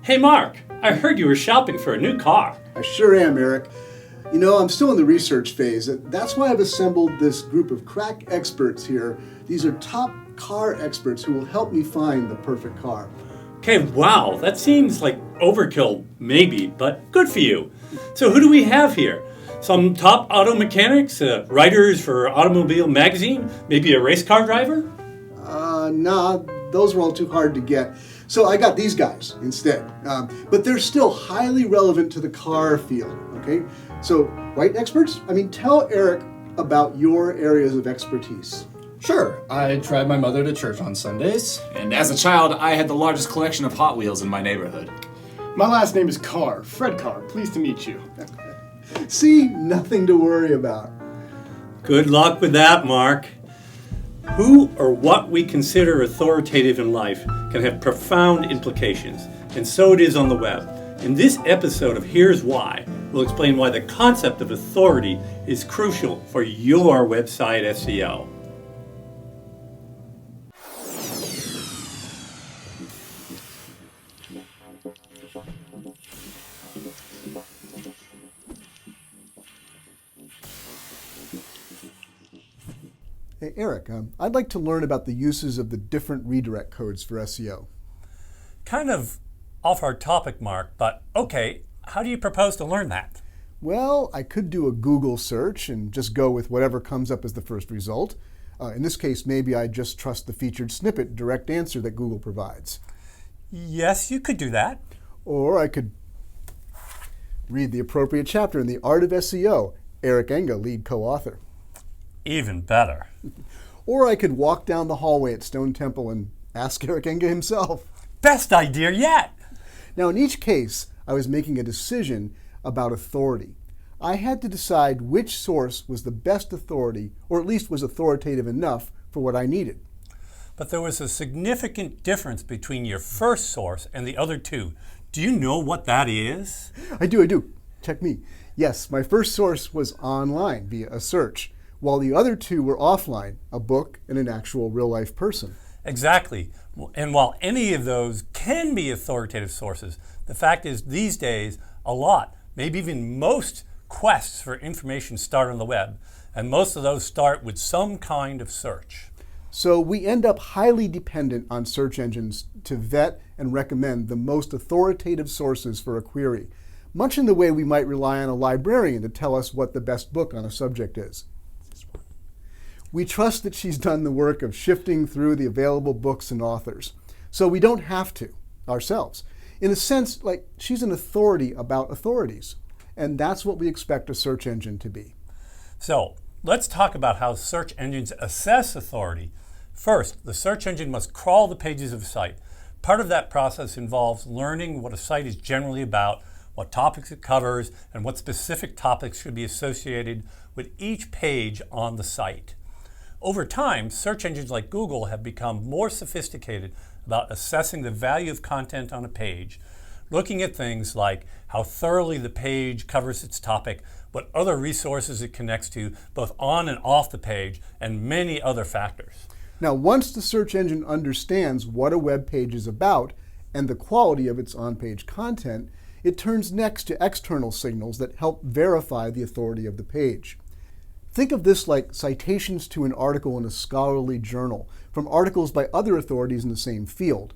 Hey Mark, I heard you were shopping for a new car. I sure am, Eric. You know, I'm still in the research phase. That's why I've assembled this group of crack experts here. These are top car experts who will help me find the perfect car. Okay, wow, that seems like overkill, maybe, but good for you. So who do we have here? Some top auto mechanics, writers for Automobile Magazine, maybe a race car driver? Nah, those were all too hard to get. So I got these guys instead. But they're still highly relevant to the car field, okay? So, right, experts? Tell Eric about your areas of expertise. Sure, I drive my mother to church on Sundays. And as a child, I had the largest collection of Hot Wheels in my neighborhood. My last name is Carr, Fred Carr. Pleased to meet you. See, nothing to worry about. Good luck with that, Mark. Who or what we consider authoritative in life can have profound implications, and so it is on the web. In this episode of Here's Why, we'll explain why the concept of authority is crucial for your website SEO. Hey, Eric, I'd like to learn about the uses of the different redirect codes for SEO. Kind of off our topic, Mark, but okay, how do you propose to learn that? Well, I could do a Google search and just go with whatever comes up as the first result. In this case, maybe I just trust the featured snippet direct answer that Google provides. Yes, you could do that. Or I could read the appropriate chapter in The Art of SEO, Eric Enge, lead co-author. Even better. Or I could walk down the hallway at Stone Temple and ask Eric Enge himself. Best idea yet! Now, in each case, I was making a decision about authority. I had to decide which source was the best authority, or at least was authoritative enough for what I needed. But there was a significant difference between your first source and the other two. Do you know what that is? I do. Check me. Yes, my first source was online via a search, while the other two were offline, a book and an actual real-life person. Exactly. And while any of those can be authoritative sources, the fact is these days a lot, maybe even most quests for information start on the web, and most of those start with some kind of search. So we end up highly dependent on search engines to vet and recommend the most authoritative sources for a query, much in the way we might rely on a librarian to tell us what the best book on a subject is. We trust that she's done the work of shifting through the available books and authors, so we don't have to ourselves. In a sense, like she's an authority about authorities, and that's what we expect a search engine to be. So let's talk about how search engines assess authority. First, the search engine must crawl the pages of a site. Part of that process involves learning what a site is generally about, what topics it covers, and what specific topics should be associated with each page on the site. Over time, search engines like Google have become more sophisticated about assessing the value of content on a page, looking at things like how thoroughly the page covers its topic, what other resources it connects to, both on and off the page, and many other factors. Now, once the search engine understands what a web page is about and the quality of its on-page content, it turns next to external signals that help verify the authority of the page. Think of this like citations to an article in a scholarly journal from articles by other authorities in the same field.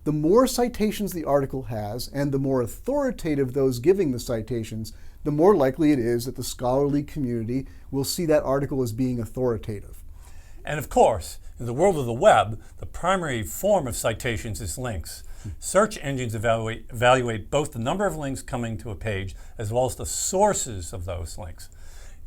The more citations the article has and the more authoritative those giving the citations, the more likely it is that the scholarly community will see that article as being authoritative. And of course, in the world of the web, the primary form of citations is links. Search engines evaluate both the number of links coming to a page as well as the sources of those links.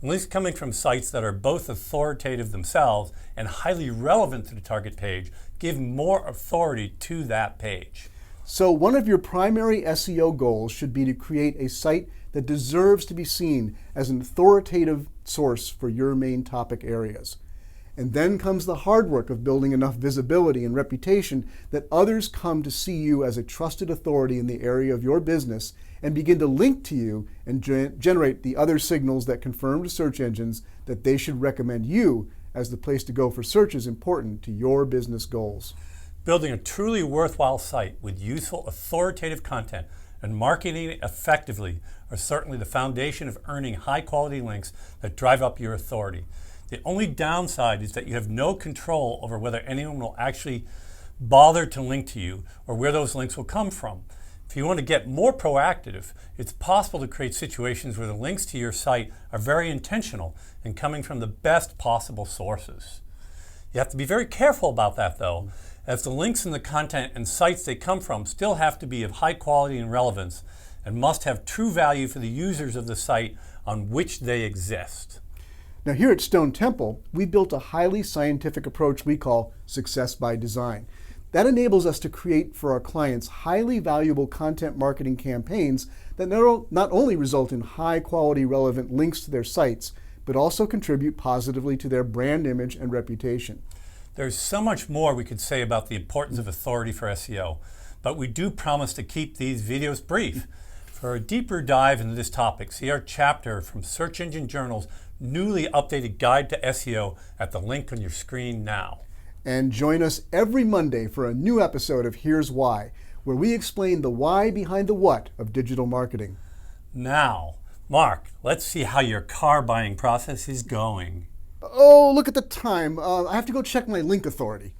Links coming from sites that are both authoritative themselves and highly relevant to the target page give more authority to that page. So one of your primary SEO goals should be to create a site that deserves to be seen as an authoritative source for your main topic areas. And then comes the hard work of building enough visibility and reputation that others come to see you as a trusted authority in the area of your business and begin to link to you and generate the other signals that confirm to search engines that they should recommend you as the place to go for searches important to your business goals. Building a truly worthwhile site with useful, authoritative content and marketing it effectively are certainly the foundation of earning high-quality links that drive up your authority. The only downside is that you have no control over whether anyone will actually bother to link to you or where those links will come from. If you want to get more proactive, it's possible to create situations where the links to your site are very intentional and coming from the best possible sources. You have to be very careful about that though, as the links in the content and sites they come from still have to be of high quality and relevance and must have true value for the users of the site on which they exist. Now here at Stone Temple, we built a highly scientific approach we call success by design. That enables us to create for our clients highly valuable content marketing campaigns that not only result in high quality relevant links to their sites, but also contribute positively to their brand image and reputation. There's so much more we could say about the importance of authority for SEO, but we do promise to keep these videos brief. For a deeper dive into this topic, see our chapter from Search Engine Journal's newly updated guide to SEO at the link on your screen now. And join us every Monday for a new episode of Here's Why, where we explain the why behind the what of digital marketing. Now, Mark, let's see how your car buying process is going. Oh, look at the time. I have to go check my link authority.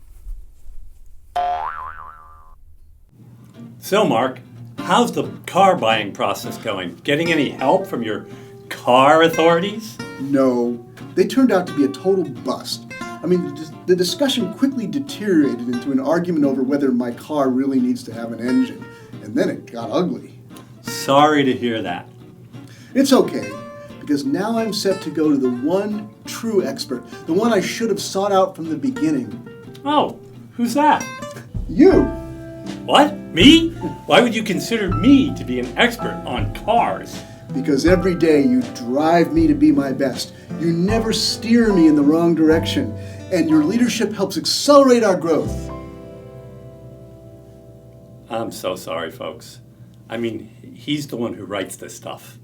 So, Mark, how's the car buying process going? Getting any help from your car authorities? No, they turned out to be a total bust. I mean, the discussion quickly deteriorated into an argument over whether my car really needs to have an engine, and then it got ugly. Sorry to hear that. It's okay, because now I'm set to go to the one true expert, the one I should have sought out from the beginning. Oh, who's that? You! What? Me? Why would you consider me to be an expert on cars? Because every day you drive me to be my best. You never steer me in the wrong direction, and your leadership helps accelerate our growth. I'm so sorry, folks. I mean, he's the one who writes this stuff.